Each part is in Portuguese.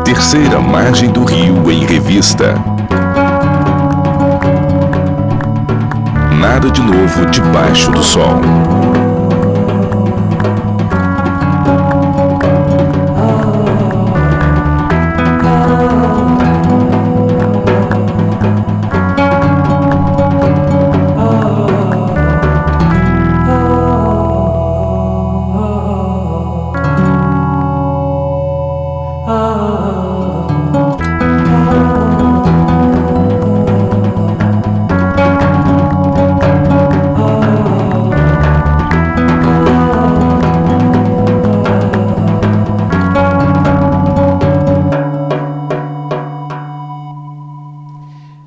Terceira Margem do Rio em Revista. Nada de novo debaixo do sol.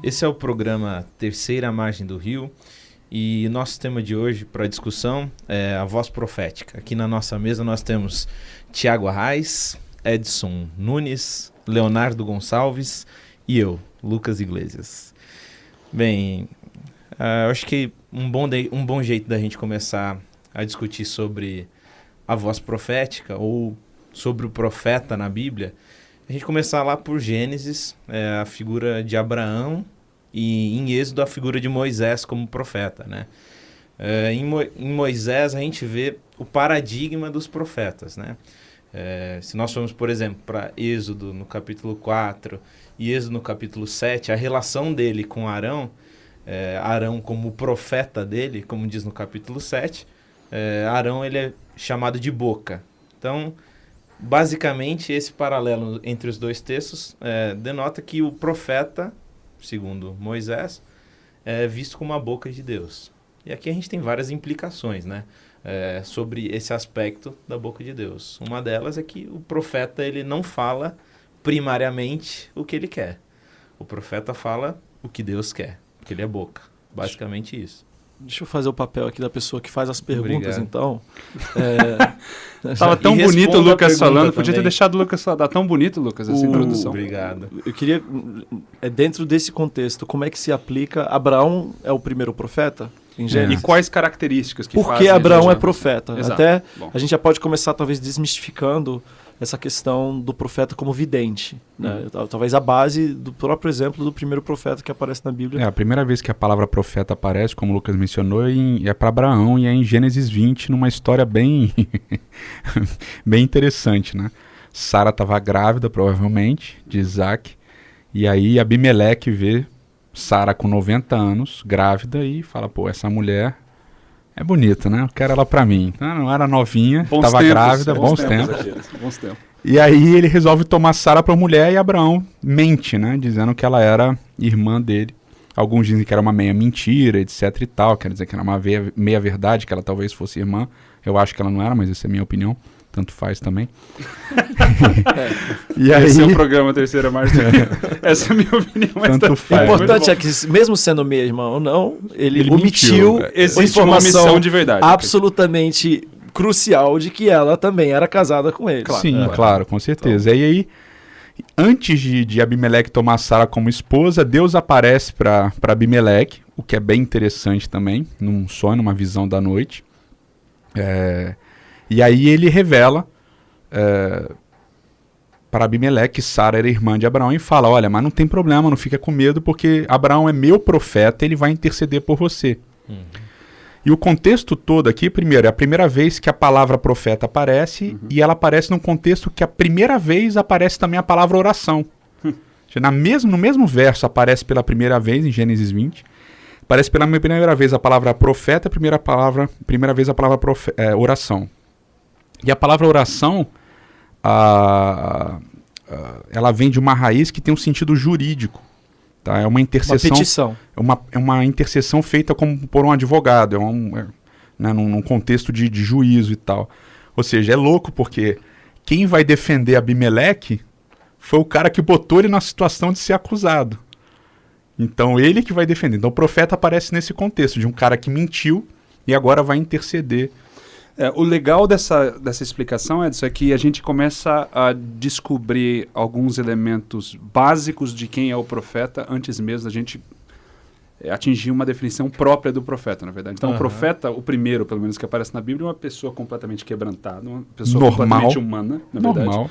Esse é o programa Terceira Margem do Rio e nosso tema de hoje para discussão é a voz profética. Aqui na nossa mesa nós temos Tiago Arraes, Edson Nunes, Leonardo Gonçalves e eu, Lucas Iglesias. Bem, eu acho que um bom jeito da gente começar a discutir sobre a voz profética ou sobre o profeta na Bíblia, a gente começar lá por Gênesis, a figura de Abraão, e em Êxodo a figura de Moisés como profeta, né? Em Moisés a gente vê o paradigma dos profetas, né? Se nós formos, por exemplo, para Êxodo no capítulo 4 e Êxodo no capítulo 7, a relação dele com Arão, Arão como profeta dele, como diz no capítulo 7, Arão ele é chamado de boca. Então, basicamente, esse paralelo entre os dois textos denota que o profeta, segundo Moisés, é visto como a boca de Deus. E aqui a gente tem várias implicações, né, sobre esse aspecto da boca de Deus. Uma delas é que o profeta ele não fala primariamente o que ele quer. O profeta fala o que Deus quer, porque ele é boca. Basicamente isso. Deixa eu fazer o papel aqui da pessoa que faz as perguntas, Obrigado. Então. Tava tão bonito o Lucas falando, podia ter também. deixado o Lucas falar. Tá tão bonito, Lucas, essa introdução. Obrigado. Eu queria, dentro desse contexto, como é que se aplica? Abraão é o primeiro profeta em Gênesis? E quais características que Por fazem que Abraão a é gente- profeta? Exato. Até Bom. a gente já pode começar, talvez, desmistificando essa questão do profeta como vidente. Né? Talvez a base do próprio exemplo do primeiro profeta que aparece na Bíblia. A primeira vez que a palavra profeta aparece, como o Lucas mencionou, é para Abraão e é em Gênesis 20, numa história bem, bem interessante, né? Sara estava grávida, provavelmente, de Isaac, e aí Abimeleque vê Sara com 90 anos, grávida, e fala, pô, essa mulher é bonita, né? Eu quero ela para mim. Não era novinha, estava grávida, bons tempos. Bons tempos. E aí ele resolve tomar Sara para mulher e Abraão mente, né? Dizendo que ela era irmã dele. Alguns dizem que era uma meia mentira, etc e tal. Quer dizer que era uma meia verdade, que ela talvez fosse irmã. Eu acho que ela não era, mas essa é a minha opinião. Tanto faz também. E aí... Esse é o programa Terceira Margem. Essa é a minha opinião. Mas Tanto tá- faz. O muito importante bom. é que, mesmo sendo meia irmã ou não, ele Ele omitiu mentiu. uma Existe uma informação omissão de verdade. absolutamente crucial de que ela também era casada com ele. Sim, claro, com certeza. E aí, antes de Abimeleque tomar Sara como esposa, Deus aparece para Abimeleque, o que é bem interessante também, num sonho, numa visão da noite. E aí ele revela para Abimeleque que Sara era irmã de Abraão e fala, olha, mas não tem problema, não fica com medo, porque Abraão é meu profeta, ele vai interceder por você. E o contexto todo aqui, primeiro, é a primeira vez que a palavra profeta aparece, e ela aparece num contexto que a primeira vez aparece também a palavra oração. No mesmo verso aparece pela primeira vez, em Gênesis 20, aparece pela primeira vez a palavra profeta, primeira vez a palavra oração. E a palavra oração, ela vem de uma raiz que tem um sentido jurídico. Tá? É uma intercessão. Uma petição. É uma intercessão feita como por um advogado, né, num contexto de juízo e tal. Ou seja, é louco porque quem vai defender Abimeleque foi o cara que botou ele na situação de ser acusado. Então ele que vai defender. Então o profeta aparece nesse contexto de um cara que mentiu e agora vai interceder. O legal dessa explicação, Edson, é que a gente começa a descobrir alguns elementos básicos de quem é o profeta antes mesmo da gente atingir uma definição própria do profeta, na verdade. Então o profeta, o primeiro, pelo menos, que aparece na Bíblia, é uma pessoa completamente quebrantada, uma pessoa completamente humana, na verdade,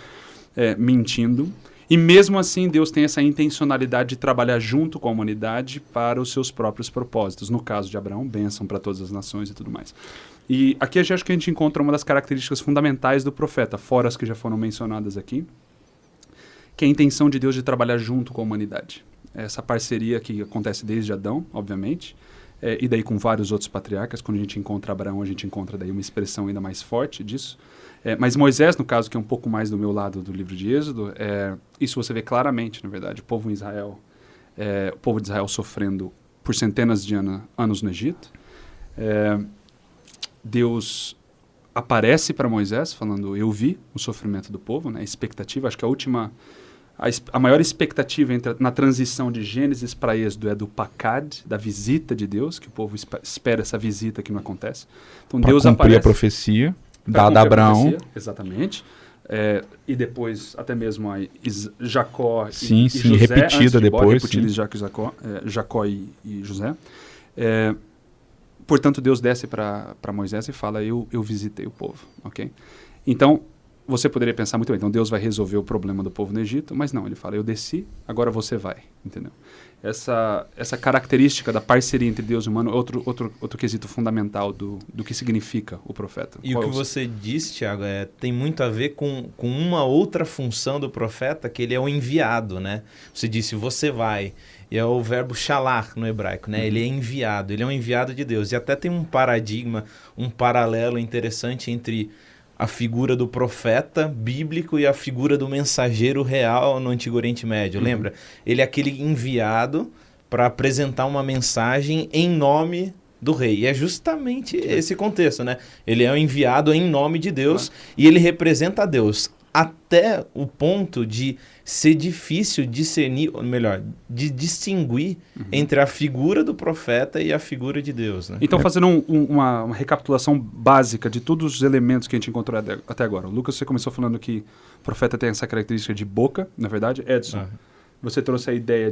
mentindo. E mesmo assim, Deus tem essa intencionalidade de trabalhar junto com a humanidade para os seus próprios propósitos. No caso de Abraão, bênção para todas as nações e tudo mais. E aqui eu acho que a gente encontra uma das características fundamentais do profeta, fora as que já foram mencionadas aqui, que é a intenção de Deus de trabalhar junto com a humanidade. Essa parceria que acontece desde Adão, obviamente, e daí com vários outros patriarcas. Quando a gente encontra Abraão, a gente encontra daí uma expressão ainda mais forte disso. Mas Moisés, no caso, que é um pouco mais do meu lado do livro de Êxodo, isso você vê claramente, na verdade. O povo de Israel sofrendo por centenas de anos no Egito. Deus aparece para Moisés falando, eu vi o sofrimento do povo, né? A expectativa, acho que a maior expectativa na transição de Gênesis para Êxodo é do Pakad, da visita de Deus, que o povo espera essa visita que não acontece. Então Deus aparece a profecia dada a Abraão. Exatamente. E depois até mesmo a Jacó e José. Repetida depois. Jacó e José. Portanto, Deus desce para Moisés e fala, eu visitei o povo. Okay? Então, você poderia pensar muito bem, então Deus vai resolver o problema do povo no Egito, mas não, ele fala, eu desci, agora você vai, entendeu? Essa característica da parceria entre Deus e o humano é outro quesito fundamental do que significa o profeta. E o que você disse, Tiago, tem muito a ver com uma outra função do profeta, que ele é o enviado, né? Você disse, você vai, e é o verbo shalar no hebraico, né? Ele é enviado, ele é um enviado de Deus. E até tem um paradigma, um paralelo interessante entre a figura do profeta bíblico e a figura do mensageiro real no Antigo Oriente Médio, lembra? Ele é aquele enviado para apresentar uma mensagem em nome do rei. E é justamente esse contexto, né? Ele é o enviado em nome de Deus e ele representa a Deus até o ponto de ser difícil discernir, ou melhor, de distinguir entre a figura do profeta e a figura de Deus, né? Então, fazendo uma recapitulação básica de todos os elementos que a gente encontrou até agora. Lucas, você começou falando que o profeta tem essa característica de boca, na verdade. Edson, você trouxe a ideia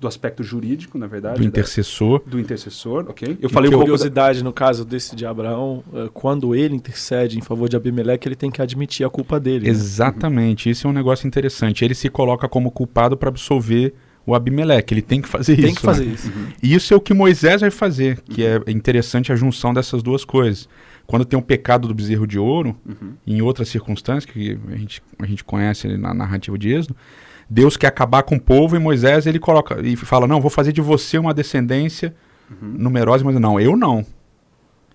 do aspecto jurídico, na verdade. Do intercessor. Do intercessor, ok. Eu falei uma curiosidade no caso desse de Abraão, quando ele intercede em favor de Abimeleque, ele tem que admitir a culpa dele. Exatamente, Isso é um negócio interessante. Ele se coloca como culpado para absolver o Abimeleque, ele tem que fazer isso. Tem que fazer isso. E isso é o que Moisés vai fazer, que é interessante a junção dessas duas coisas. Quando tem o pecado do bezerro de ouro, em outras circunstâncias, que a gente conhece na narrativa de Êxodo, Deus quer acabar com o povo e Moisés ele coloca e fala, não, vou fazer de você uma descendência numerosa, mas não, eu não.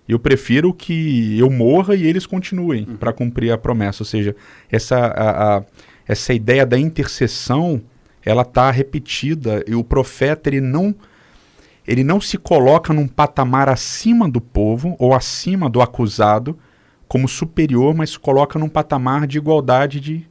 Eu prefiro que eu morra e eles continuem para cumprir a promessa. Ou seja, essa ideia da intercessão, ela está repetida e o profeta ele não se coloca num patamar acima do povo ou acima do acusado como superior, mas se coloca num patamar de igualdade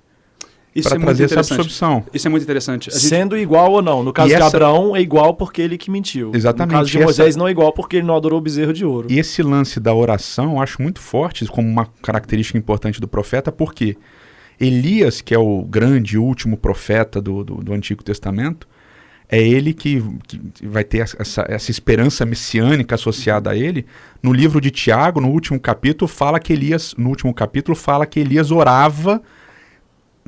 para trazer essa absorção. Isso é muito interessante. Sendo igual ou não. No caso de Abraão é igual porque ele que mentiu. Exatamente. No caso de Moisés não é igual porque ele não adorou o bezerro de ouro. E esse lance da oração eu acho muito forte como uma característica importante do profeta, porque Elias, que é o grande último profeta do Antigo Testamento, é ele que vai ter essa esperança messiânica associada a ele. No livro de Tiago, no último capítulo, fala que Elias orava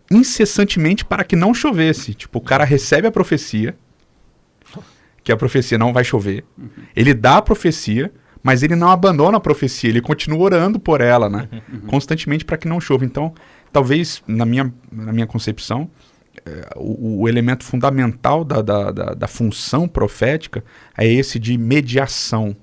incessantemente para que não chovesse. Tipo, o cara recebe a profecia, que a profecia não vai chover, ele dá a profecia, mas ele não abandona a profecia, ele continua orando por ela, né? Constantemente para que não chova. Então, talvez, na minha concepção, o elemento fundamental da função profética é esse de mediação,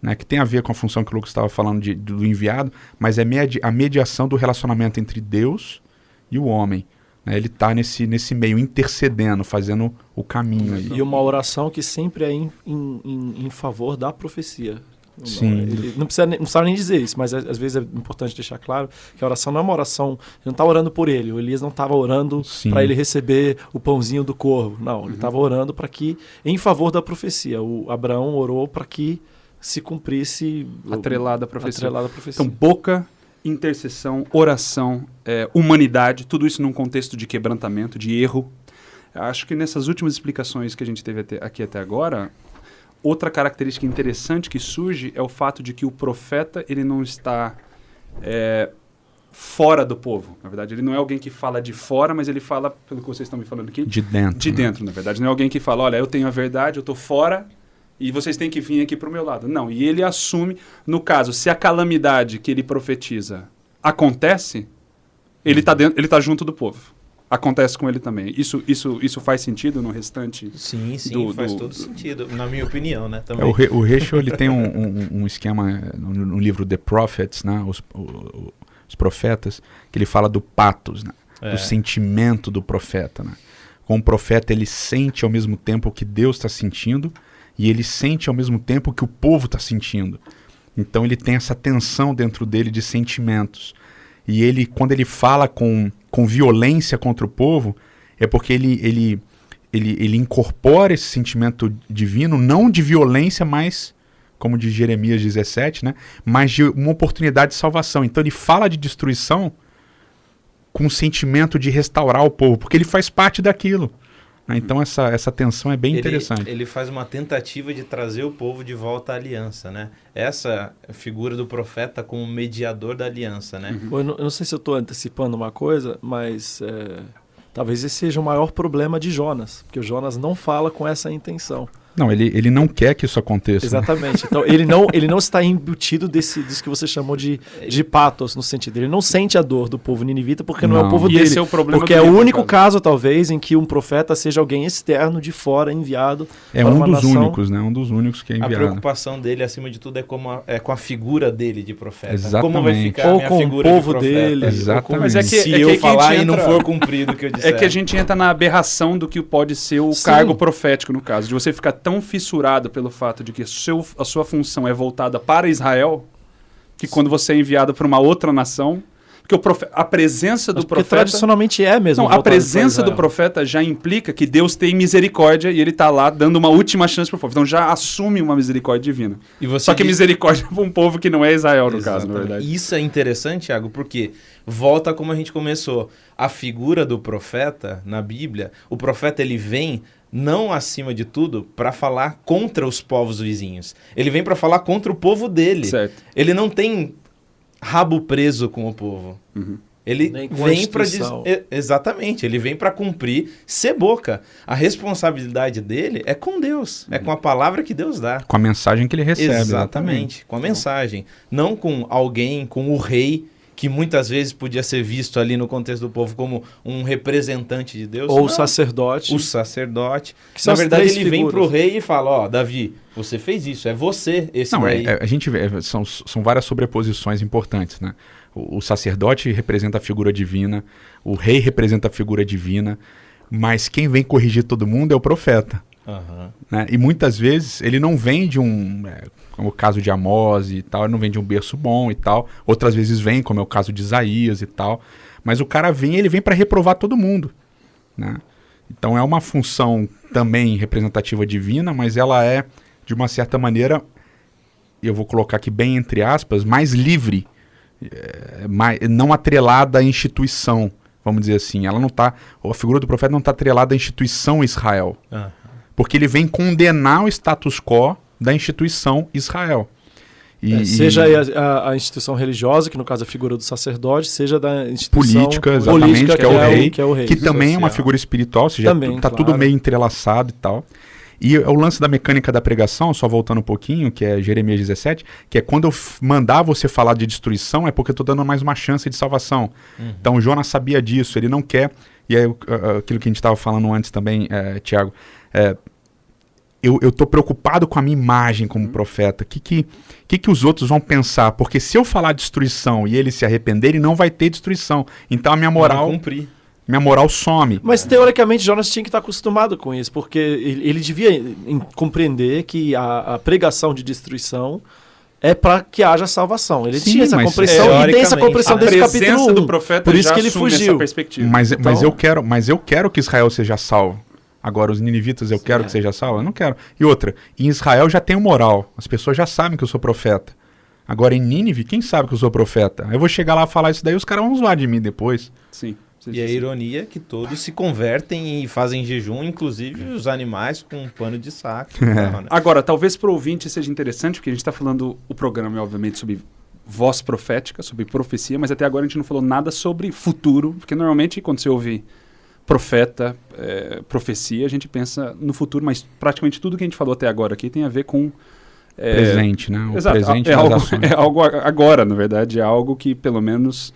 né? Que tem a ver com a função que o Lucas estava falando do enviado, mas é a mediação do relacionamento entre Deus e o homem. né? Ele está nesse meio, intercedendo, fazendo o caminho aí. E uma oração que sempre é em favor da profecia. Sim. Ele não precisa nem dizer isso, mas às vezes é importante deixar claro que a oração não é uma oração. Ele não está orando por ele. O Elias não estava orando para ele receber o pãozinho do corvo. Não, ele estava orando para que, em favor da profecia. O Abraão orou para que se cumprisse Atrelada à profecia. Então, Então, boca, intercessão, oração, humanidade, tudo isso num contexto de quebrantamento, de erro. Acho que nessas últimas explicações que a gente teve aqui até agora, outra característica interessante que surge é o fato de que o profeta ele não está fora do povo. Na verdade, ele não é alguém que fala de fora, mas ele fala, pelo que vocês estão me falando aqui, de dentro. De dentro, na verdade. Não é alguém que fala, olha, eu tenho a verdade, eu estou fora e vocês têm que vir aqui para o meu lado. Não, e ele assume, no caso, se a calamidade que ele profetiza acontece, ele está junto do povo. Acontece com ele também. Isso faz sentido no restante? Sim, faz todo sentido, na minha opinião, né? Também. O Heschel ele tem um esquema no livro The Prophets, né? Os profetas, que ele fala do patos, né? Do sentimento do profeta. Né? Com o profeta ele sente ao mesmo tempo o que Deus está sentindo e ele sente ao mesmo tempo o que o povo está sentindo. Então ele tem essa tensão dentro dele de sentimentos. E ele, quando ele fala com violência contra o povo, é porque ele incorpora esse sentimento divino, não de violência, mas, como diz Jeremias 17, né, mas de uma oportunidade de salvação. Então ele fala de destruição com o sentimento de restaurar o povo, porque ele faz parte daquilo. Né? Então essa tensão é bem interessante. Ele faz uma tentativa de trazer o povo de volta à aliança, né? Essa figura do profeta como mediador da aliança, né? Eu não sei se eu estou antecipando uma coisa, mas talvez esse seja o maior problema de Jonas, porque o Jonas não fala com essa intenção. Não, ele não quer que isso aconteça. Exatamente. Né? Então, ele não está embutido disso que você chamou de patos, no sentido. Ele não sente a dor do povo ninivita porque não é o povo dele. Esse é o problema porque é o único caso, talvez, em que um profeta seja alguém externo, de fora, enviado para uma nação. Únicos, né? Um dos únicos que é enviado. A preocupação dele, acima de tudo, é com a figura dele de profeta. Exatamente. Como vai ficar ou a minha com figura o povo de profeta. dele. Exatamente. Mas se eu falar e não for cumprido o que eu disser. É que a gente entra na aberração do que pode ser o cargo profético, no caso. De você ficar tão fissurado pelo fato de que a sua função é voltada para Israel, que quando você é enviado para uma outra nação, porque a presença do profeta... tradicionalmente é mesmo. Não, a presença do profeta já implica que Deus tem misericórdia e ele está lá dando uma última chance para o povo. Então já assume uma misericórdia divina. Só que misericórdia para um povo que não é Israel, no caso, na verdade. Isso é interessante, Thiago, porque volta como a gente começou. A figura do profeta na Bíblia, o profeta ele vem não acima de tudo para falar contra os povos vizinhos. Ele vem para falar contra o povo dele. Certo. Ele não tem rabo preso com o povo. Uhum. Ele vem para exatamente, ele vem para cumprir, ser boca. A responsabilidade dele é com Deus, é com a palavra que Deus dá. Com a mensagem que ele recebe. Exatamente, com a mensagem, não com alguém, com o rei, que muitas vezes podia ser visto ali no contexto do povo como um representante de Deus. Ou o sacerdote. O sacerdote. Que na verdade, ele vem pro rei e fala, ó, Davi, você fez isso, é você esse daí. A gente vê, são várias sobreposições importantes, né? O sacerdote representa a figura divina, o rei representa a figura divina, mas quem vem corrigir todo mundo é o profeta. Uhum. Né? E muitas vezes ele não vem de como o caso de Amós e tal, ele não vem de um berço bom e tal. Outras vezes vem, como é o caso de Isaías e tal. Mas o cara ele vem para reprovar todo mundo. Né? Então é uma função também representativa divina, mas ela é, de uma certa maneira, eu vou colocar aqui bem entre aspas, mais livre, não atrelada à instituição, vamos dizer assim. Ela não tá, a figura do profeta não está atrelada à instituição Israel. Uhum. Porque ele vem condenar o status quo da instituição Israel. Seja a instituição religiosa, que no caso é a figura do sacerdote, seja da instituição política, exatamente, que é o rei, que também social. É uma figura espiritual, ou seja, está tudo meio entrelaçado e tal. E o lance da mecânica da pregação, só voltando um pouquinho, que é Jeremias 17, que é quando eu mandar você falar de destruição, é porque eu estou dando mais uma chance de salvação. Uhum. Então Jonas sabia disso, ele não quer, e é aquilo que a gente estava falando antes também, Tiago, eu estou preocupado com a minha imagem como profeta. O que os outros vão pensar? Porque se eu falar destruição e eles se arrependerem, não vai ter destruição. Então a minha moral minha moral some. Mas teoricamente Jonas tinha que estar acostumado com isso, porque ele devia compreender que a pregação de destruição é para que haja salvação. Ele Sim, tinha essa mas compreensão e tem essa compreensão a desde o presença capítulo 1. do profeta Por isso já que ele assume fugiu. essa perspectiva. Mas Então- eu quero que Israel seja salvo. Agora, os ninivitas eu quero que seja salvo? Eu não quero. E outra, em Israel já tenho moral. As pessoas já sabem que eu sou profeta. Agora, em Nínive, quem sabe que eu sou profeta? Eu vou chegar lá e falar isso daí, os caras vão zoar de mim depois. Sim. E a ironia é que todos se convertem e fazem jejum, inclusive os animais com um pano de saco. Então, né? Agora, talvez para o ouvinte seja interessante, porque a gente está falando, o programa é obviamente sobre voz profética, sobre profecia, mas até agora a gente não falou nada sobre futuro, porque normalmente quando você ouve profeta, profecia, a gente pensa no futuro, mas praticamente tudo que a gente falou até agora aqui tem a ver com... Presente, né? O Exato, presente é das algo, ações. é algo agora, na verdade, é algo que pelo menos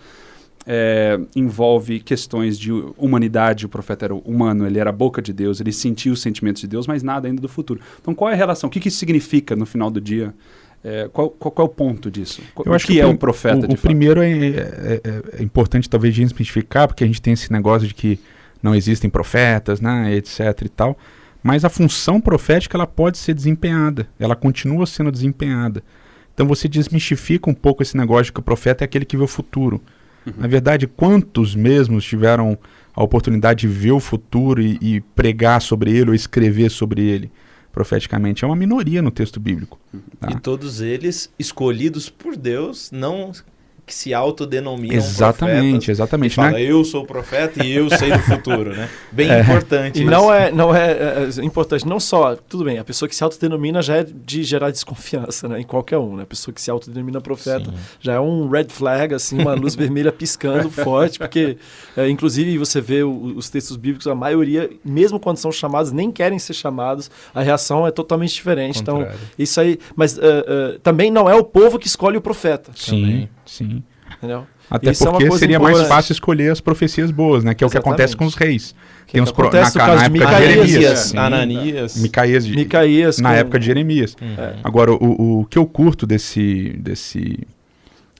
envolve questões de humanidade. O profeta era humano, ele era a boca de Deus, ele sentia os sentimentos de Deus, mas nada ainda do futuro. Então qual é a relação? O que isso significa no final do dia? Qual é o ponto disso? Eu acho que é o profeta, de o fato? primeiro é importante talvez desmistificar, porque a gente tem esse negócio de que não existem profetas, né, etc e tal. Mas a função profética ela pode ser desempenhada, ela continua sendo desempenhada. Então você desmistifica um pouco esse negócio de que o profeta é aquele que vê o futuro. Na verdade, quantos mesmos tiveram a oportunidade de ver o futuro e pregar sobre ele ou escrever sobre ele profeticamente? É uma minoria no texto bíblico. Tá? E todos eles escolhidos por Deus, não que se autodenominam Exatamente, profetas. exatamente. E fala, Né? eu sou o profeta e eu sei do futuro, né? Bem importante E isso. não é importante, não só, tudo bem, a pessoa que se autodenomina já é de gerar desconfiança, né, em qualquer um, né? A pessoa que se autodenomina profeta Sim. já é um red flag, assim, uma luz vermelha piscando forte, porque, inclusive, você vê os textos bíblicos, a maioria, mesmo quando são chamados, nem querem ser chamados, a reação é totalmente diferente. Então, Contrário. isso aí, mas também não é o povo que escolhe o profeta, Sim, sim. entendeu? Até Isso é uma porque coisa seria mais importante. fácil escolher as profecias boas, né? Que é o que acontece com os reis. Tem uns acontece no na caso de época de Micaías, Jeremias. Sim. Ananias. Micaías, na com- época de Jeremias. Agora, o que eu curto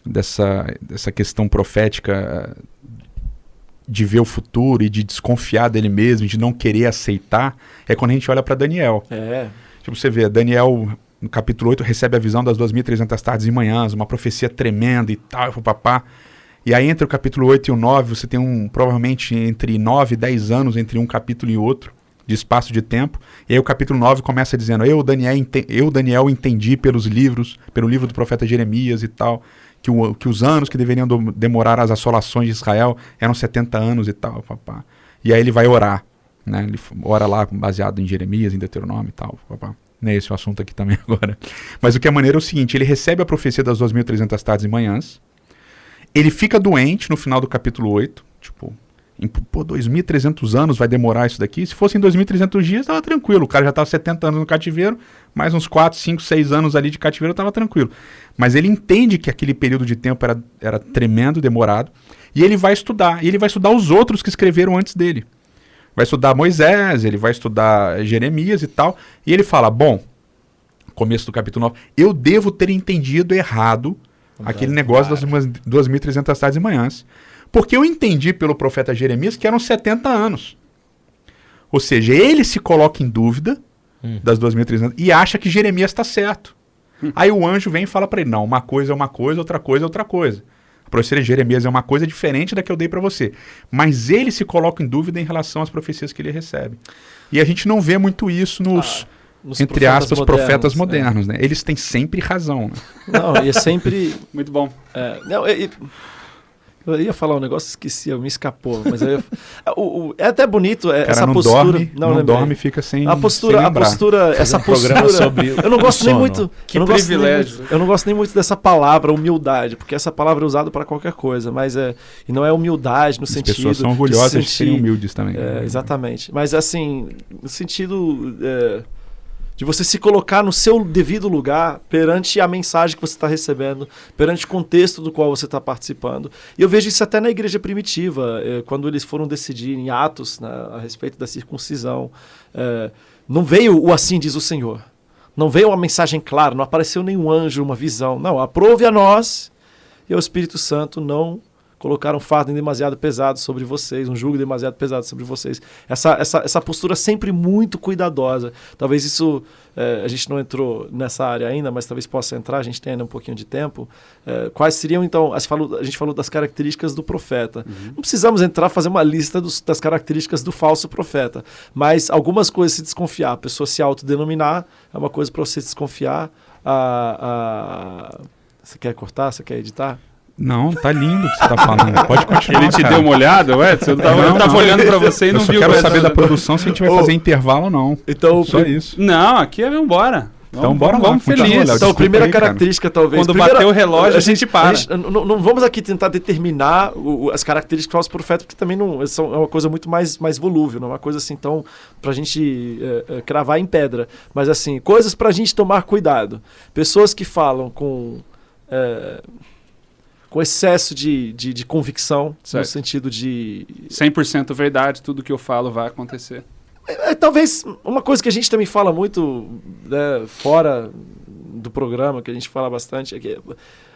dessa questão profética de ver o futuro e de desconfiar dele mesmo, de não querer aceitar, é quando a gente olha para Daniel. Tipo, você vê, Daniel, no capítulo 8, recebe a visão das 2.300 tardes e manhãs, uma profecia tremenda e tal, papapá. E aí, entre o capítulo 8 e o 9, você tem provavelmente entre 9 e 10 anos entre um capítulo e outro, de espaço de tempo. E aí o capítulo 9 começa dizendo, eu, Daniel, entendi pelo livro do profeta Jeremias e tal, que os anos que deveriam demorar as assolações de Israel eram 70 anos e tal, papá. E aí ele vai orar, né? Ele ora lá baseado em Jeremias, em Deuteronômio e tal, papá. Não é esse o assunto aqui também agora. Mas o que é maneiro é o seguinte, ele recebe a profecia das 2.300 tardes e manhãs, ele fica doente no final do capítulo 8, tipo, 2.300 anos vai demorar isso daqui? Se fosse em 2.300 dias, estava tranquilo. O cara já estava 70 anos no cativeiro, mais uns 4, 5, 6 anos ali de cativeiro, estava tranquilo. Mas ele entende que aquele período de tempo era tremendo, demorado, e ele vai estudar. E ele vai estudar os outros que escreveram antes dele. Vai estudar Moisés, ele vai estudar Jeremias e tal. E ele fala, bom, começo do capítulo 9, eu devo ter entendido errado aquele negócio das 2.300 tardes e manhãs. Porque eu entendi pelo profeta Jeremias que eram 70 anos. Ou seja, ele se coloca em dúvida das 2.300 e acha que Jeremias está certo. Aí o anjo vem e fala para ele, não, uma coisa é uma coisa, outra coisa é outra coisa. A profecia de Jeremias é uma coisa diferente da que eu dei para você. Mas ele se coloca em dúvida em relação às profecias que ele recebe. E a gente não vê muito isso nos entre aspas, profetas modernos, né? Eles têm sempre razão, né? Não, e é sempre... Muito bom. Eu ia falar um negócio, esqueci, me escapou. Mas é até bonito essa não postura. Não dorme, fica sem essa postura. Sobre eu não gosto nem muito. Que privilégio. Eu não gosto nem muito dessa palavra, humildade, porque essa palavra é usada para qualquer coisa, mas e não é humildade no sentido. As pessoas são orgulhosas de serem humildes também. Exatamente. Mas assim, no sentido de você se colocar no seu devido lugar perante a mensagem que você está recebendo, perante o contexto do qual você está participando. E eu vejo isso até na igreja primitiva, quando eles foram decidir em Atos, né, a respeito da circuncisão. Não veio o assim diz o Senhor. Não veio uma mensagem clara, não apareceu nenhum anjo, uma visão. Não, aprove a nós e ao Espírito Santo não colocar um fardo demasiado pesado sobre vocês, um jugo demasiado pesado sobre vocês. Essa postura sempre muito cuidadosa. Talvez isso, a gente não entrou nessa área ainda, mas talvez possa entrar, a gente tem ainda um pouquinho de tempo. Quais seriam, então, a gente falou das características do profeta. Não precisamos entrar, fazer uma lista das características do falso profeta, mas algumas coisas se desconfiar. A pessoa se autodenominar é uma coisa para você desconfiar. Você quer cortar? Você quer editar? Não, tá lindo o que você tá falando. Pode continuar. Ele te cara. deu uma olhada, Edson? Eu tava olhando pra você e não Eu só viu. quero o Edson. saber da produção se a gente vai fazer intervalo ou não. Então, Só isso. Não, aqui é vambora. Então bora lá, Vamos continua, felizes. Léo. Então, a Desculpa primeira aí, cara. característica, talvez. Quando bater o relógio, a gente para. Não vamos aqui tentar determinar as características do falso profeta, porque também não, é uma coisa muito mais volúvel, não é uma coisa assim tão pra gente cravar em pedra. Mas assim, coisas pra gente tomar cuidado. Pessoas que falam com excesso de convicção, Certo. no sentido de... 100% verdade, tudo que eu falo vai acontecer. Talvez uma coisa que a gente também fala muito, né, fora do programa, que a gente fala bastante, é que,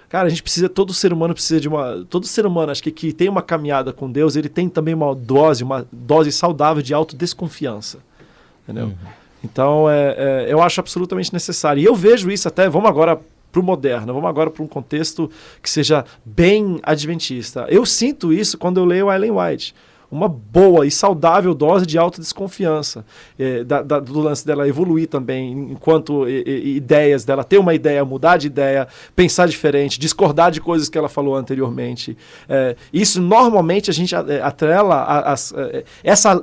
cara, todo ser humano precisa de todo ser humano, acho que tem uma caminhada com Deus, ele tem também uma dose saudável de autodesconfiança, entendeu? Então, eu acho absolutamente necessário. E eu vejo isso até, vamos agora para o moderno, vamos agora para um contexto que seja bem adventista. Eu sinto isso quando eu leio Ellen White. Uma boa e saudável dose de autodesconfiança, do lance dela evoluir também, enquanto ideias dela, ter uma ideia, mudar de ideia, pensar diferente, discordar de coisas que ela falou anteriormente. Isso normalmente a gente atrela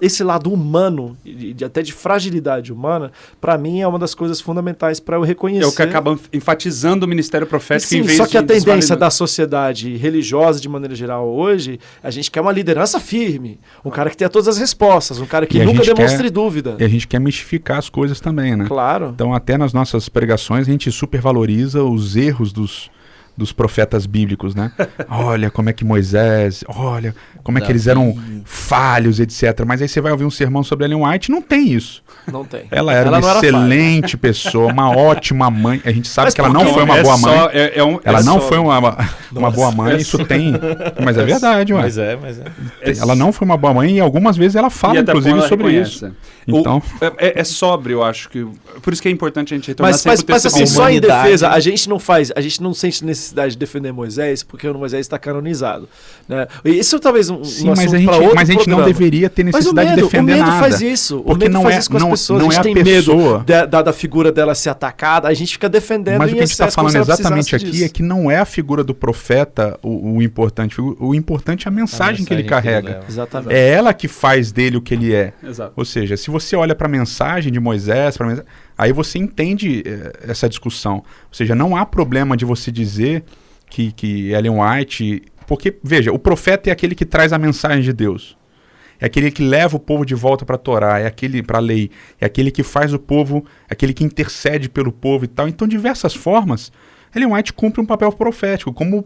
esse lado humano, até de fragilidade humana, para mim é uma das coisas fundamentais para eu reconhecer. É o que acaba enfatizando o ministério profético Sim, em vez só que a de tendência desvalidar. da sociedade religiosa, de maneira geral, hoje, a gente quer uma liderança firme, um cara que tenha todas as respostas, um cara que E a nunca gente demonstre dúvida. E a gente quer mistificar as coisas também, né? Claro. Então, até nas nossas pregações, a gente supervaloriza os erros dos profetas bíblicos, né? Olha como é que Moisés, olha como é que eles eram falhos, etc. Mas aí você vai ouvir um sermão sobre Ellen White, não tem isso. Não tem. Ela era Ela uma não era excelente pessoa, uma ótima mãe. A gente sabe Mas que ela por não quê? foi uma boa mãe. Ela não só- foi uma boa mãe, isso tem. Mas é verdade, ué. Mas é. Ela não foi uma boa mãe e algumas vezes ela fala, E até inclusive, quando ela sobre reconhece. isso. Então, É sóbrio, eu acho que. Por isso que é importante a gente retornar Mas sempre o texto assim, bíblico. só em humanidade. defesa, a gente não sente necessidade de defender Moisés, porque o Moisés está canonizado. Né? E isso talvez sim, um mas assunto a para gente, outro mas a gente não programa. deveria ter Mas necessidade de defender o medo nada. faz isso. Porque o medo não faz é, isso com as não, pessoas. não A gente é a tem pessoa. medo da figura dela ser atacada, a gente fica defendendo Mas o que a gente está excesso, como falando se ela exatamente precisasse aqui disso. é que não é a figura do profeta o importante. O importante é a mensagem que ele carrega. Exatamente. É ela que faz dele o que ele é. Exato. Ou seja, se você olha para a mensagem de Moisés, aí você entende essa discussão. Ou seja, não há problema de você dizer que Ellen White... Porque, veja, o profeta é aquele que traz a mensagem de Deus. É aquele que leva o povo de volta para a Torá, é aquele para a lei, é aquele que faz o povo, é aquele que intercede pelo povo e tal. Então, de diversas formas, Ellen White cumpre um papel profético, como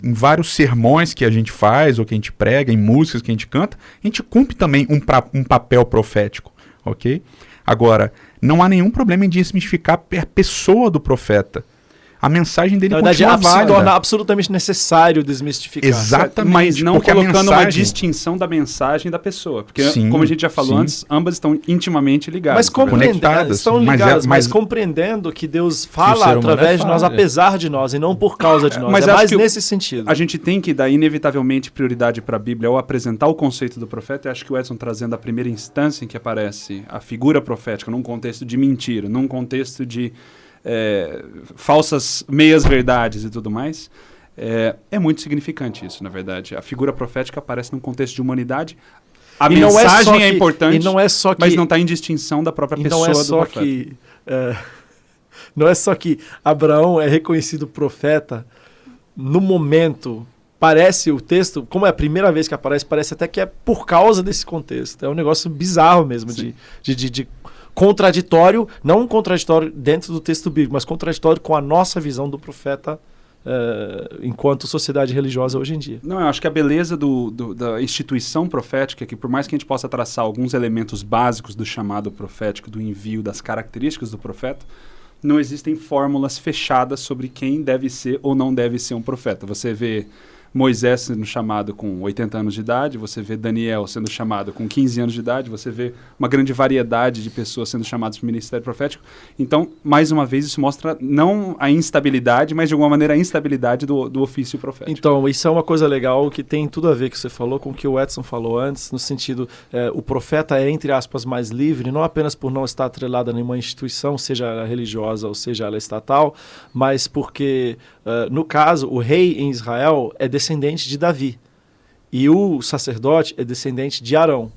em vários sermões que a gente faz, ou que a gente prega, em músicas que a gente canta, a gente cumpre também um papel profético, ok? Agora, não há nenhum problema em desmistificar a pessoa do profeta. A mensagem dele Na verdade, continua se torna válida. absolutamente necessário desmistificar. Exatamente. Mas não porque a colocando uma mensagem- distinção da mensagem da pessoa. Porque, Sim, como a gente já falou sim. antes, ambas estão intimamente ligadas. Mas na verdade. compreendendo, Conectadas, estão mas ligadas, mas mas- compreendendo que Deus ser fala humano através é de nós, falho. apesar de nós, e não por causa de nós. Mas é acho mais que nesse sentido. A gente tem que dar inevitavelmente prioridade para a Bíblia ao apresentar o conceito do profeta. Eu acho que o Edson trazendo a primeira instância em que aparece a figura profética, num contexto de mentira, num contexto de falsas meias-verdades e tudo mais, é muito significante isso, na verdade. A figura profética aparece num contexto de humanidade. A E não é mensagem só é que- importante, e não é só que- mas não está em distinção da própria E pessoa não é do só profeta. que não é só que Abraão é reconhecido profeta no momento. Parece o texto, como é a primeira vez que aparece, parece até que é por causa desse contexto. É um negócio bizarro mesmo, de contraditório, não um contraditório dentro do texto bíblico, mas contraditório com a nossa visão do profeta enquanto sociedade religiosa hoje em dia. Não, eu acho que a beleza da instituição profética é que, por mais que a gente possa traçar alguns elementos básicos do chamado profético, do envio, das características do profeta, não existem fórmulas fechadas sobre quem deve ser ou não deve ser um profeta. Você vê Moisés sendo chamado com 80 anos de idade, você vê Daniel sendo chamado com 15 anos de idade, você vê uma grande variedade de pessoas sendo chamadas para o ministério profético. Então, mais uma vez, isso mostra não a instabilidade, mas de alguma maneira a instabilidade do ofício profético. Então, isso é uma coisa legal que tem tudo a ver que você falou com o que o Edson falou antes, no sentido, o profeta é, entre aspas, mais livre, não apenas por não estar atrelado a nenhuma instituição, seja ela religiosa ou seja ela estatal, mas porque, no caso, o rei em Israel é descendente de Davi e o sacerdote é descendente de Arão.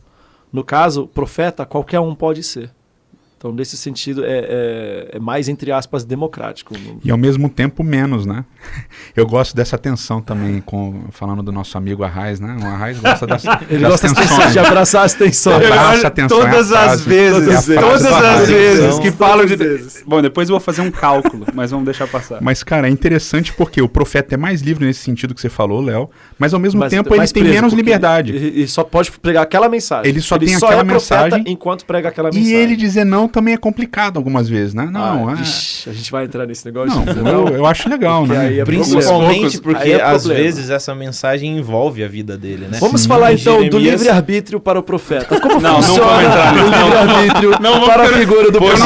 No caso, profeta, qualquer um pode ser. Então, nesse sentido, é mais, entre aspas, democrático. E, ao mesmo tempo, menos, né? Eu gosto dessa tensão também, falando do nosso amigo Arraes, né? O Arraes gosta Ele gosta de abraçar as tensões. Abraça a tensão. Todas as vezes que falam de... Bom, depois eu vou fazer um cálculo, mas vamos deixar passar. Mas, cara, é interessante porque o profeta é mais livre nesse sentido que você falou, Léo, mas, ao mesmo tempo, ele tem menos liberdade. E só pode pregar aquela mensagem. Ele só tem aquela mensagem. Enquanto prega aquela mensagem. E ele dizer não também é complicado algumas vezes, né? Não, a gente vai entrar nesse negócio. Eu acho legal, porque né? Principalmente porque às vezes essa mensagem envolve a vida dele, né? Vamos falar então do livre-arbítrio para o profeta. Como não funciona vamos entrar o livre-arbítrio para a figura do profeta?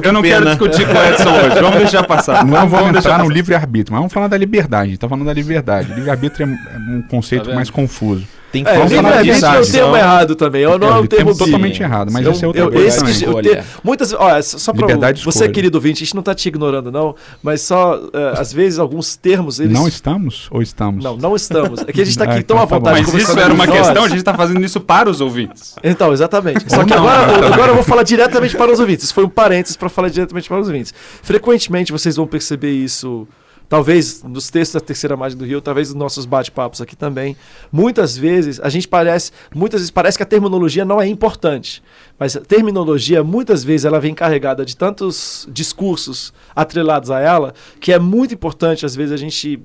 Eu não quero discutir com o Edson hoje. Vamos deixar passar. Não vamos entrar no livre-arbítrio, mas vamos falar da liberdade. A gente tá falando da liberdade. Livre-arbítrio é um conceito mais confuso. Tem que falar livre-arbítrio é o termo errado também. Não é um termo totalmente errado, mas esse é outro coisa. Muitas, só para você, querido ouvinte, a gente não está te ignorando, não, mas só, às vezes, alguns termos... Não estamos ou estamos? Não estamos. É que a gente está aqui tão à vontade. Mas isso era uma questão, a gente está fazendo isso para os ouvintes. Então, exatamente. Só que agora eu vou falar diretamente para os ouvintes. Isso foi um parênteses para falar diretamente para os ouvintes. Frequentemente, vocês vão perceber isso... Talvez nos textos da Terceira Margem do Rio, talvez nos nossos bate-papos aqui também. Muitas vezes parece que a terminologia não é importante. Mas a terminologia, muitas vezes, ela vem carregada de tantos discursos atrelados a ela, que é muito importante, às vezes, a gente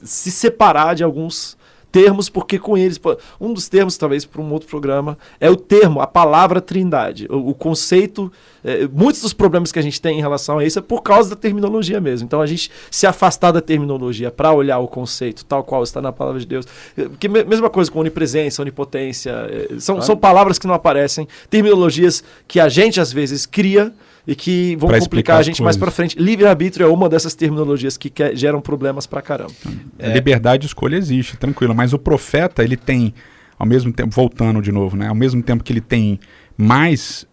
se separar de alguns termos, porque com eles... Um dos termos, talvez, para um outro programa, é o termo, a palavra trindade. O conceito... muitos dos problemas que a gente tem em relação a isso é por causa da terminologia mesmo. Então, a gente se afastar da terminologia para olhar o conceito tal qual está na palavra de Deus. Porque mesma coisa com onipresença, onipotência. São palavras que não aparecem. Terminologias que a gente, às vezes, cria e que vão complicar a gente mais para frente. Livre-arbítrio é uma dessas terminologias que geram problemas pra caramba. Liberdade de escolha existe, tranquilo. Mas o profeta, ele tem, ao mesmo tempo, voltando de novo, né? Ao mesmo tempo que ele tem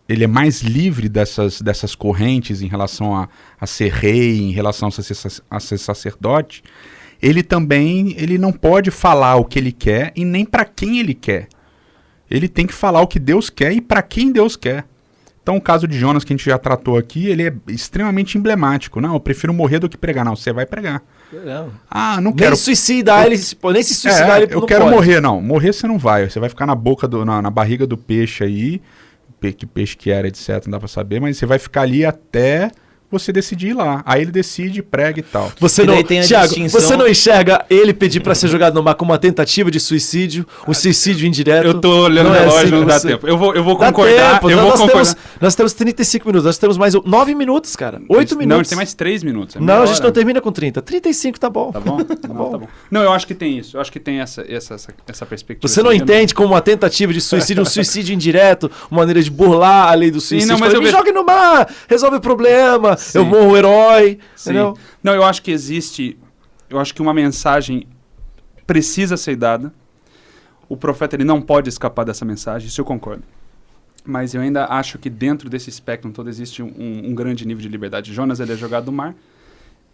ele é mais livre dessas correntes em relação a ser rei, em relação a ser sacerdote, ele não pode falar o que ele quer e nem para quem ele quer. Ele tem que falar o que Deus quer e para quem Deus quer. Então, o caso de Jonas, que a gente já tratou aqui, ele é extremamente emblemático. Não, eu prefiro morrer do que pregar. Não, você vai pregar. Não quero... Nem se suicidar, ele não eu quero morrer, não. Morrer você não vai. Você vai ficar na barriga do peixe aí, que peixe que era, etc, não dá pra saber, mas você vai ficar ali até você decidir ir lá. Aí ele decide, prega e tal. Thiago, você não enxerga ele pedir pra ser jogado no mar como uma tentativa de suicídio, um suicídio indireto? Eu tô olhando o relógio, não dá tempo. Eu vou concordar. Nós temos 35 minutos, nós temos mais 9 minutos, cara. 8 minutos. Não, a gente tem mais 3 minutos. Não, a gente não termina com 30. 35 tá bom. Tá bom? Tá bom. Não, eu acho que tem isso. Eu acho que tem essa perspectiva. Você não entende como uma tentativa de suicídio, um suicídio indireto, uma maneira de burlar a lei do suicídio. Sim, não, mas me jogue no mar, resolve o problema. Sim. Eu morro herói. Entendeu? Não, eu acho que eu acho que uma mensagem precisa ser dada. O profeta ele não pode escapar dessa mensagem, isso eu concordo. Mas eu ainda acho que dentro desse espectro todo existe um grande nível de liberdade. Jonas ele é jogado no mar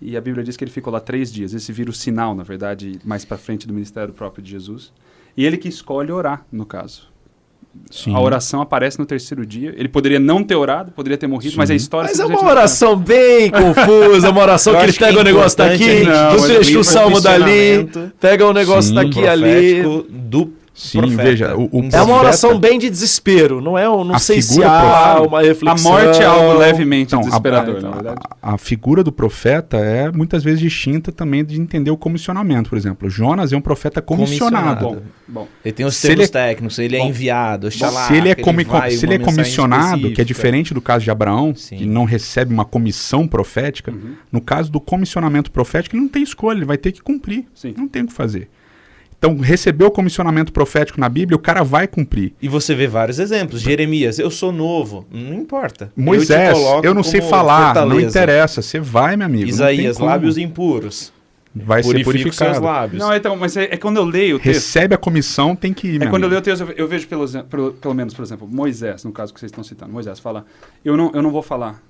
e a Bíblia diz que ele ficou lá 3 dias. Esse vira o sinal, na verdade, mais para frente do ministério próprio de Jesus. E ele que escolhe orar, no caso. Sim. A oração aparece no 3º dia. Ele poderia não ter orado, poderia ter morrido, mas a história... Mas é uma oração bem confusa, uma oração que ele pega o negócio daqui, o trecho do salmo dali, pega o negócio daqui ali... Sim, profeta. veja, o É uma profeta- oração bem de desespero, não é? Não A sei se figura há profana. uma reflexão. A morte é algo levemente Então, desesperador, na verdade. a figura do profeta é muitas vezes distinta também de entender o comissionamento. Por exemplo, Jonas é um profeta comissionado. Comissionado. Bom. Ele tem os Se termos ele é- técnicos, ele é Bom, enviado, oxalá, Se ele é, que vai, se ele uma é mensagem comissionado, que é específica. diferente do caso de Abraão, Sim. que não recebe uma comissão profética, no caso do comissionamento profético, ele não tem escolha, ele vai ter que cumprir. Sim. Não tem o que fazer. Então, recebeu o comissionamento profético na Bíblia, o cara vai cumprir. E você vê vários exemplos. Jeremias, eu sou novo, não importa. Moisés, te coloco eu não sei como falar, não fortaleza. interessa, você vai, meu amigo. não tem Isaías, como. lábios impuros. Vai ser Purifica os seus purificado. lábios. Não, então, mas é quando eu leio o texto. Recebe a comissão, tem que ir, É meu quando eu leio amigo. o texto, eu vejo pelo menos, por exemplo, Moisés, no caso que vocês estão citando. Moisés fala, eu não vou falar.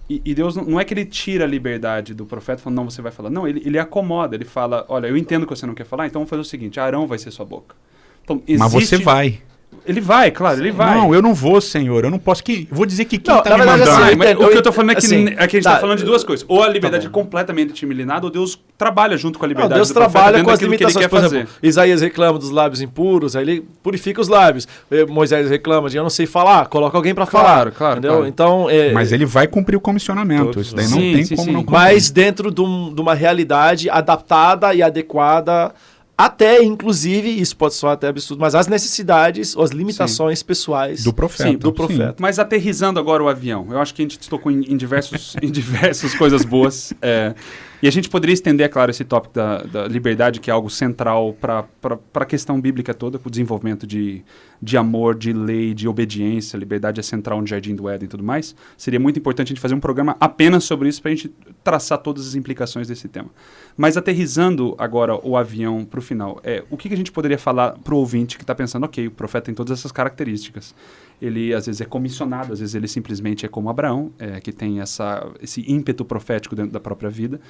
E Deus não é que ele tira a liberdade do profeta falando, não, você vai falar. Não, ele acomoda, ele fala, olha, eu entendo que você não quer falar, então vamos fazer o seguinte, Arão vai ser sua boca. Então, Mas você vai. Ele vai, claro, ele vai. Não, eu não vou, Senhor. Eu não posso. Vou dizer que quem Não, tá na me verdade, mandando. assim, Mas o que eu tô falando é que, assim, aqui a gente tá, tá falando de duas coisas. Ou a liberdade tá é bom. completamente disciplinada, ou Deus trabalha junto com a liberdade Deus do profeta trabalha dentro com as daquilo que ele limitações. quer Por fazer. exemplo, Isaías reclama dos lábios impuros, aí ele purifica os lábios. Moisés reclama de eu não sei falar, coloca alguém pra falar. Claro, entendeu? claro. Então, Mas ele vai cumprir o comissionamento. Todos Isso daí vão. não Sim, tem sim, como sim. não cumprir. mas dentro de uma realidade adaptada e adequada, até inclusive, isso pode soar até absurdo, mas as necessidades ou as limitações pessoais Do profeta. Sim, do profeta. Mas aterrissando agora o avião, eu acho que a gente tocou em diversas coisas boas. E a gente poderia estender, é claro, esse tópico da liberdade, que é algo central para a questão bíblica toda, com o desenvolvimento de amor, de lei, de obediência. Liberdade é central no Jardim do Éden e tudo mais. Seria muito importante a gente fazer um programa apenas sobre isso para a gente traçar todas as implicações desse tema. Mas aterrissando agora o avião para o final, o que a gente poderia falar para o ouvinte que está pensando, ok, o profeta tem todas essas características. Ele às vezes é comissionado, às vezes ele simplesmente é como Abraão, que tem esse ímpeto profético dentro da própria vida.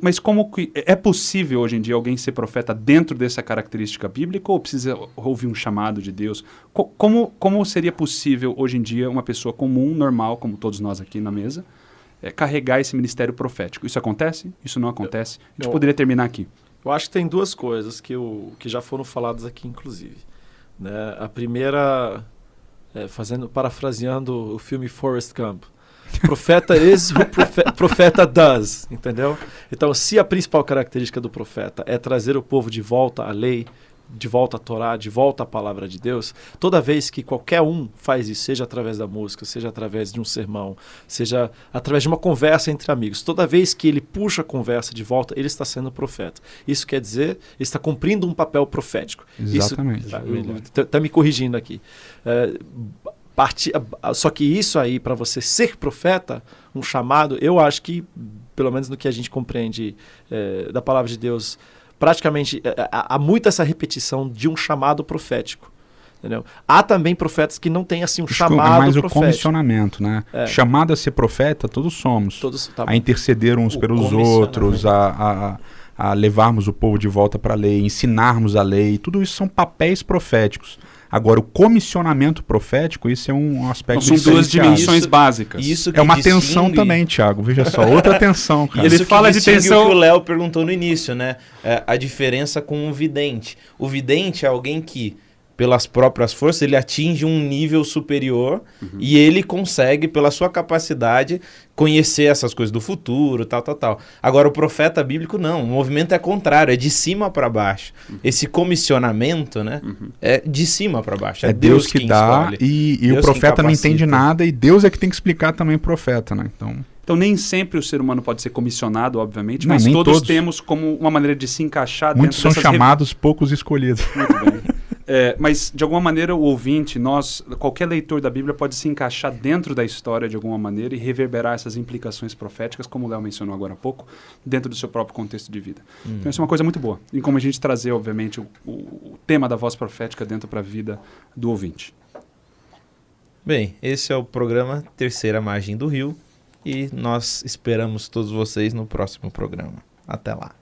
Mas como que é possível hoje em dia alguém ser profeta dentro dessa característica bíblica ou precisa ouvir um chamado de Deus? Como seria possível hoje em dia uma pessoa comum, normal, como todos nós aqui na mesa, carregar esse ministério profético? Isso acontece? Isso não acontece? A gente poderia terminar aqui. Eu acho que tem duas coisas que já foram faladas aqui, inclusive. Né? A primeira, parafraseando o filme Forrest Gump, profeta is who profeta does, entendeu? Então, se a principal característica do profeta é trazer o povo de volta à lei, de volta à Torá, de volta à palavra de Deus, toda vez que qualquer um faz isso, seja através da música, seja através de um sermão, seja através de uma conversa entre amigos, toda vez que ele puxa a conversa de volta, ele está sendo profeta. Isso quer dizer, ele está cumprindo um papel profético. Exatamente. Está me corrigindo aqui. Só que isso aí, para você ser profeta, um chamado, eu acho que, pelo menos no que a gente compreende da palavra de Deus, praticamente há muito essa repetição de um chamado profético. Entendeu? Há também profetas que não têm assim um chamado mais o profético. comissionamento, né? Chamado a ser profeta, todos somos. A interceder uns pelos outros, a levarmos o povo de volta para a lei, ensinarmos a lei, tudo isso são papéis proféticos. Agora, o comissionamento profético, isso é um aspecto São duas dimensões básicas. Isso que é uma distingue... tensão também, Thiago. Veja só, outra tensão, cara. Isso Ele fala de tensão. O que o Léo perguntou no início, né? A diferença com o vidente. O vidente é alguém que, pelas próprias forças, ele atinge um nível superior e ele consegue, pela sua capacidade, conhecer essas coisas do futuro, tal. Agora, o profeta bíblico, não. O movimento é contrário, é de cima para baixo. Esse comissionamento, né? É de cima para baixo. É Deus que dá e Deus o profeta não entende capacita. nada e Deus é que tem que explicar também o profeta, né? Então, nem sempre o ser humano pode ser comissionado, obviamente, Não, mas nem todos todos. temos como uma maneira de se encaixar Muitos dentro são dessas chamados, poucos escolhidos. Muito bem. Mas, de alguma maneira, o ouvinte, qualquer leitor da Bíblia pode se encaixar dentro da história de alguma maneira e reverberar essas implicações proféticas, como o Léo mencionou agora há pouco, dentro do seu próprio contexto de vida. Então, isso é uma coisa muito boa. E como a gente trazer, obviamente, o tema da voz profética dentro para a vida do ouvinte. Bem, esse é o programa Terceira Margem do Rio e nós esperamos todos vocês no próximo programa. Até lá.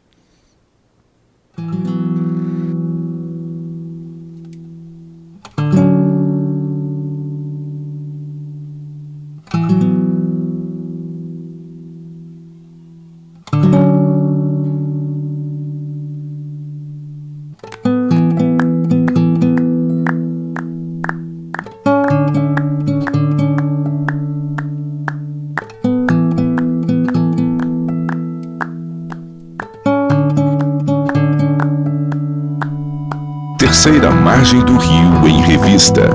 Terceira Margem do Rio em Revista.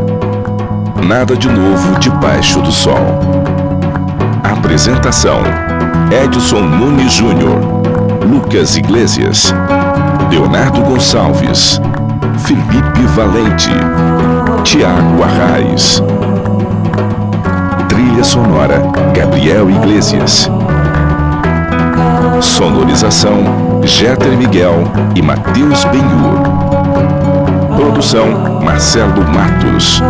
Nada de novo debaixo do sol. Apresentação: Edson Nunes Júnior, Lucas Iglesias, Leonardo Gonçalves, Felipe Valente, Tiago Arraes. Trilha sonora: Gabriel Iglesias. Sonorização: Jeter Miguel e Matheus Benhur. Produção: Marcelo Matos.